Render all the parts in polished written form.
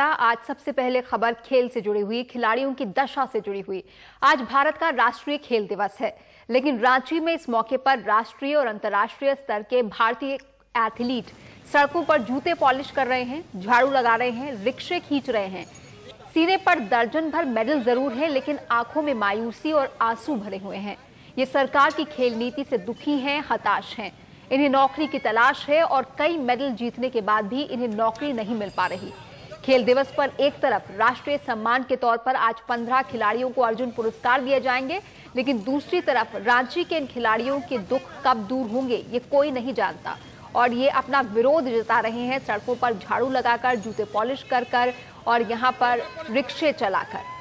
आज सबसे पहले खबर खेल से जुड़ी हुई, खिलाड़ियों की दशा से जुड़ी हुई। आज भारत का राष्ट्रीय खेल दिवस है, लेकिन रांची में इस मौके पर राष्ट्रीय और अंतर्राष्ट्रीय स्तर के भारतीय एथलीट सड़कों पर जूते पॉलिश कर रहे हैं, झाड़ू लगा रहे हैं, रिक्शे खींच रहे हैं। सीने पर दर्जन भर मेडल जरूर है, लेकिन आंखों में मायूसी और आंसू भरे हुए हैं। ये सरकार की खेल नीति से दुखी हैं, हताश हैं। इन्हें नौकरी की तलाश है और कई मेडल जीतने के बाद भी इन्हें नौकरी नहीं मिल पा रही। खेल दिवस पर एक तरफ राष्ट्रीय सम्मान के तौर पर आज 15 खिलाड़ियों को अर्जुन पुरस्कार दिए जाएंगे, लेकिन दूसरी तरफ रांची के इन खिलाड़ियों के दुख कब दूर होंगे ये कोई नहीं जानता। और ये अपना विरोध जता रहे हैं सड़कों पर झाड़ू लगाकर, जूते पॉलिश कर और यहाँ पर रिक्शे चलाकर।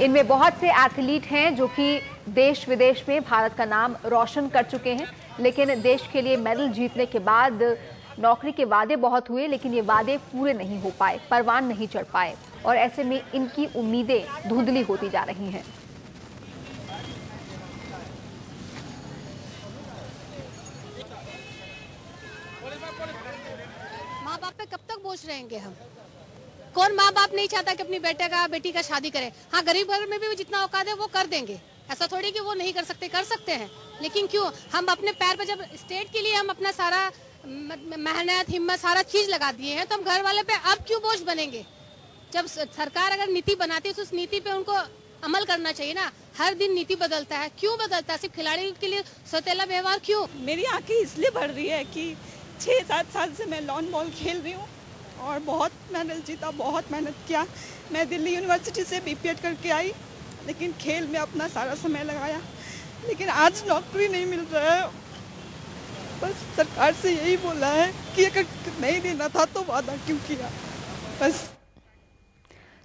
इनमें बहुत से एथलीट हैं जो कि देश विदेश में भारत का नाम रोशन कर चुके हैं, लेकिन देश के लिए मेडल जीतने के बाद नौकरी के वादे बहुत हुए, लेकिन ये वादे पूरे नहीं हो पाए, परवान नहीं चढ़ पाए और ऐसे में इनकी उम्मीदें धुंधली होती जा रही हैं। माँ बाप पे कब तक बोझ रहेंगे हम? कौन माँ बाप नहीं चाहता कि अपनी बेटी का शादी करे? हाँ, गरीब घर में भी जितना औकात है वो कर देंगे, ऐसा थोड़ी कि वो नहीं कर सकते, कर सकते हैं। लेकिन क्यों हम अपने पैर पे, जब स्टेट के लिए हम अपना सारा मेहनत, हिम्मत, सारा चीज लगा दिए हैं, तो हम घर वाले पे अब क्यों बोझ बनेंगे? जब सरकार अगर नीति बनाती है तो उस नीति पे उनको अमल करना चाहिए ना। हर दिन नीति बदलता है, क्यों बदलता है? सिर्फ खिलाड़ी के लिए सौतेला व्यवहार क्यों? मेरी आंखें इसलिए भर रही है कि 6-7 साल से मैं लॉन बॉल खेल रही हूँ और बहुत मेडल जीता, बहुत मेहनत किया। मैं दिल्ली यूनिवर्सिटी से बीपीएड करके आई, लेकिन खेल में अपना सारा समय लगाया, लेकिन आज नौकरी नहीं मिल रहा है। बस सरकार से यही बोला है कि अगर नहीं देना था तो वादा क्यों किया, बस।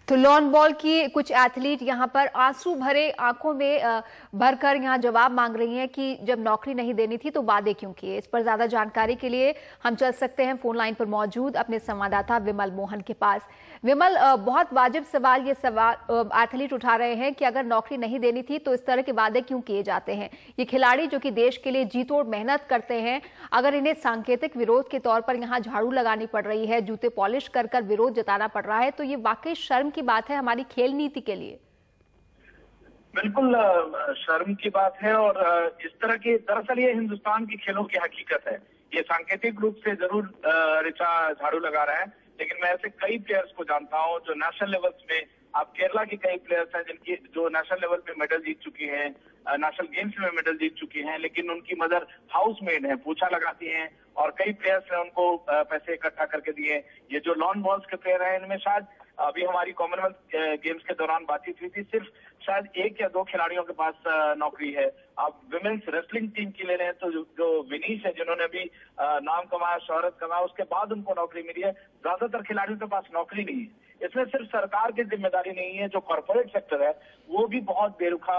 तो लॉन बॉल की कुछ एथलीट यहाँ पर आंसू भरे आंखों में भरकर यहाँ जवाब मांग रही हैं कि जब नौकरी नहीं देनी थी तो वादे क्यों किए। इस पर ज्यादा जानकारी के लिए हम चल सकते हैं फोन लाइन पर मौजूद अपने संवाददाता विमल मोहन के पास। विमल, बहुत वाजिब सवाल ये एथलीट उठा रहे हैं कि अगर नौकरी नहीं देनी थी तो इस तरह के वादे क्यों किए जाते हैं। ये खिलाड़ी जो कि देश के लिए जी तोड़ मेहनत करते हैं, अगर इन्हें सांकेतिक विरोध के तौर पर यहाँ झाड़ू लगानी पड़ रही है, जूते पॉलिश कर विरोध जताना पड़ रहा है, तो ये वाकई शर्म की बात है हमारी खेल नीति के लिए। बिल्कुल शर्म की बात है और इस तरह की, दरअसल ये हिंदुस्तान की खेलों की हकीकत है। ये सांकेतिक रूप से जरूर ऋचा झाड़ू लगा रहा है, लेकिन मैं ऐसे कई प्लेयर्स को जानता हूं जो नेशनल लेवल्स में, आप केरला के कई प्लेयर्स हैं जिनकी जो नेशनल लेवल पे मेडल जीत चुकी हैं, नेशनल गेम्स में मेडल जीत चुकी हैं, लेकिन उनकी मदर हाउस मेड है, पोछा लगाती हैं और कई प्लेयर्स ने उनको पैसे इकट्ठा करके दिए। ये जो लॉन बॉल्स के प्लेयर हैं, इनमें शायद अभी हमारी कॉमनवेल्थ गेम्स के दौरान बातचीत हुई थी, सिर्फ शायद 1 या 2 खिलाड़ियों के पास नौकरी है। आप विमेन्स रेसलिंग टीम की ले रहे हैं तो जो विनीश है, जिन्होंने अभी नाम कमाया, शोहरत कमाया, उसके बाद उनको नौकरी मिली है। ज्यादातर खिलाड़ियों के पास नौकरी नहीं है। इसमें सिर्फ सरकार की जिम्मेदारी नहीं है, जो कॉर्पोरेट सेक्टर है वो भी बहुत बेरुखा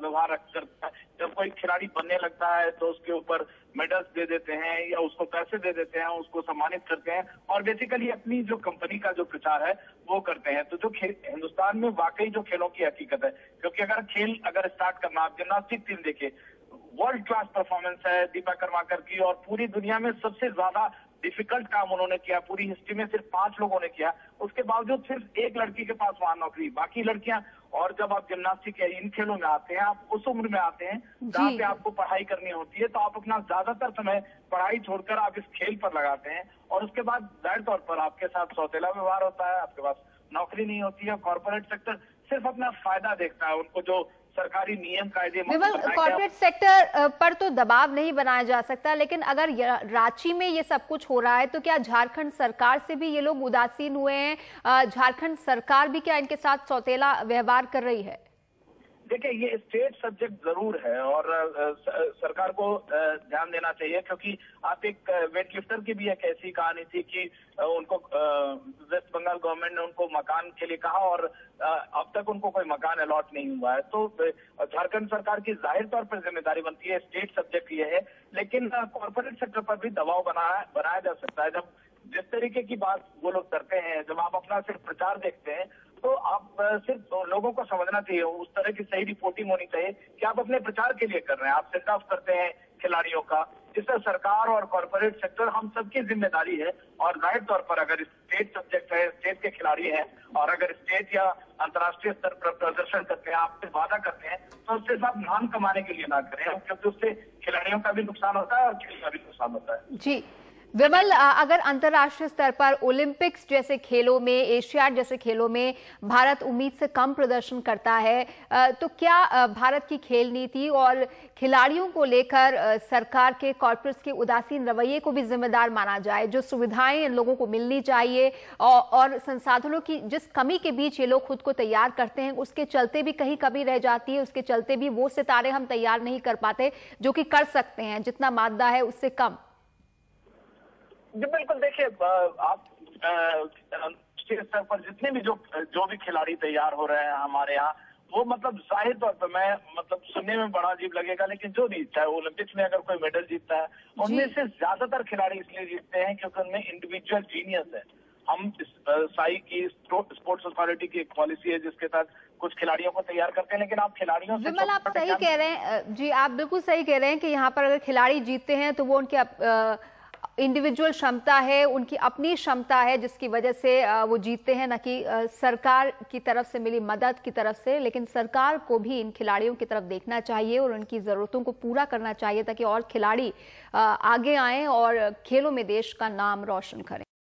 व्यवहार करता है। जब कोई खिलाड़ी बनने लगता है तो उसके ऊपर मेडल्स दे देते हैं या उसको पैसे दे देते हैं, उसको सम्मानित करते हैं और बेसिकली अपनी जो कंपनी का जो प्रचार है वो करते हैं। तो जो हिंदुस्तान में वाकई जो खेलों की हकीकत है, क्योंकि अगर स्टार्ट करना, आप जिम्नास्टिक टीम देखिए, वर्ल्ड क्लास परफॉर्मेंस है दीपा कर्माकर की और पूरी दुनिया में सबसे ज्यादा डिफिकल्ट काम उन्होंने किया, पूरी हिस्ट्री में सिर्फ 5 लोगों ने किया, उसके बावजूद सिर्फ एक लड़की के पास वहां नौकरी, बाकी लड़कियां। और जब आप जिम्नास्टिक या इन खेलों में आते हैं, आप उस उम्र में आते हैं जहाँ पे आपको पढ़ाई करनी होती है, तो आप अपना ज्यादातर समय पढ़ाई छोड़कर आप इस खेल पर लगाते हैं और उसके बाद जाहिर तौर पर आपके साथ सौतेला व्यवहार होता है, आपके पास नौकरी नहीं होती है। कॉर्पोरेट सेक्टर सिर्फ अपना फायदा देखता है, उनको जो सरकारी नियम कायदे, कॉर्पोरेट सेक्टर पर तो दबाव नहीं बनाया जा सकता, लेकिन अगर रांची में ये सब कुछ हो रहा है तो क्या झारखंड सरकार से भी ये लोग उदासीन हुए हैं? झारखंड सरकार भी क्या इनके साथ सौतेला व्यवहार कर रही है? देखिए, ये स्टेट सब्जेक्ट जरूर है और सरकार को ध्यान देना चाहिए, क्योंकि आप एक वेटलिफ्टर की भी एक ऐसी कहानी थी कि उनको वेस्ट बंगाल गवर्नमेंट ने उनको मकान के लिए कहा और अब तक उनको कोई मकान अलॉट नहीं हुआ है। तो झारखंड सरकार की जाहिर तौर पर जिम्मेदारी बनती है, स्टेट सब्जेक्ट ये है, लेकिन कॉर्पोरेट सेक्टर पर भी दबाव बनाया जा सकता है। जब जिस तरीके की बात वो लोग करते हैं, जब आप अपना सिर्फ प्रचार देखते हैं तो आप सिर्फ लोगों को समझना चाहिए, उस तरह की सही रिपोर्टिंग होनी चाहिए कि आप अपने प्रचार के लिए कर रहे हैं। आप सेंड ऑफ करते हैं खिलाड़ियों का, इससे सरकार और कॉर्पोरेट सेक्टर हम सबकी जिम्मेदारी है। और जाहिर तौर पर अगर स्टेट सब्जेक्ट है, स्टेट के खिलाड़ी हैं और अगर स्टेट या अंतर्राष्ट्रीय स्तर पर प्रदर्शन करते हैं, आपसे वादा करते हैं, तो उससे साथ नाम कमाने के लिए ना करें, क्योंकि उससे खिलाड़ियों का भी नुकसान होता है और खेल का भी नुकसान होता है। जी विमल, अगर अंतर्राष्ट्रीय स्तर पर ओलंपिक्स जैसे खेलों में, एशियाड जैसे खेलों में भारत उम्मीद से कम प्रदर्शन करता है, तो क्या भारत की खेल नीति और खिलाड़ियों को लेकर सरकार के कॉर्पोरेट्स के उदासीन रवैये को भी जिम्मेदार माना जाए? जो सुविधाएं इन लोगों को मिलनी चाहिए और संसाधनों की जिस कमी के बीच ये लोग खुद को तैयार करते हैं, उसके चलते भी कहीं कमी रह जाती है, उसके चलते भी वो सितारे हम तैयार नहीं कर पाते जो कि कर सकते हैं, जितना मादा है उससे कम। जी बिल्कुल, देखिए आप राष्ट्रीय स्तर पर जितने भी जो भी खिलाड़ी तैयार हो रहे हैं हमारे यहाँ, वो मतलब जाहिर तौर पर मैं मतलब सुनने में बड़ा अजीब लगेगा, लेकिन जो नहीं, चाहे ओलंपिक्स में अगर कोई मेडल जीतता है, उनमें से ज्यादातर खिलाड़ी इसलिए जीतते हैं क्योंकि उनमें इंडिविजुअल जीनियस है। हम साई की स्पोर्ट्स अथॉरिटी की एक पॉलिसी है जिसके तहत कुछ खिलाड़ियों को तैयार करते हैं, लेकिन आप खिलाड़ियों से विमल, आप सही कह रहे हैं जी, आप बिल्कुल सही कह रहे हैं कि यहाँ पर अगर खिलाड़ी जीतते हैं तो वो उनके इंडिविजुअल क्षमता है, उनकी अपनी क्षमता है जिसकी वजह से वो जीतते हैं, न कि सरकार की तरफ से मिली मदद की तरफ से। लेकिन सरकार को भी इन खिलाड़ियों की तरफ देखना चाहिए और उनकी ज़रूरतों को पूरा करना चाहिए ताकि और खिलाड़ी आगे आएं और खेलों में देश का नाम रोशन करें।